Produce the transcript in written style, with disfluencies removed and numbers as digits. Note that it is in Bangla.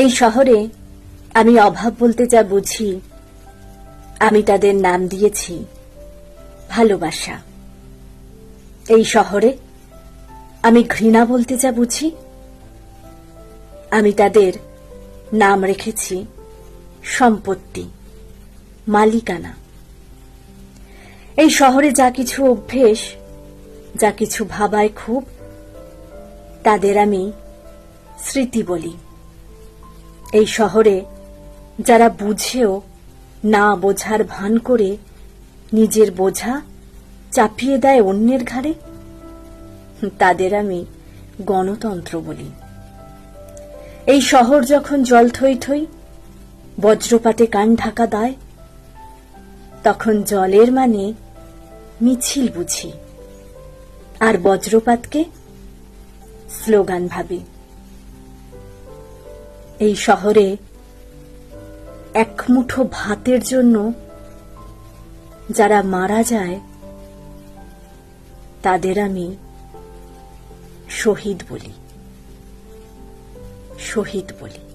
এই শহরে আমি অভাব বলতে যা বুঝি, আমি তাদের নাম দিয়েছি ভালোবাসা। এই শহরে আমি ঘৃণা বলতে যা বুঝি, আমি তাদের নাম রেখেছি সম্পত্তি, মালিকানা। এই শহরে যা কিছু অভ্যেস, যা কিছু ভাবায় খুব, তাদের আমি স্মৃতি বলি। এই শহরে যারা বুঝেও না বোঝার ভান করে নিজের বোঝা চাপিয়ে দেয় অন্যের ঘাড়ে, তাদের আমি গণতন্ত্র বলি। এই শহর যখন জল থই থই, বজ্রপাতে কান ঢাকা দেয়, তখন জলের মানে মিছিল বুঝি, আর বজ্রপাতকে স্লোগান ভাবি। এই শহরে এক মুঠো ভাতের জন্য যারা মারা যায়, তাদের আমি শহীদ বলি, শহীদ বলি।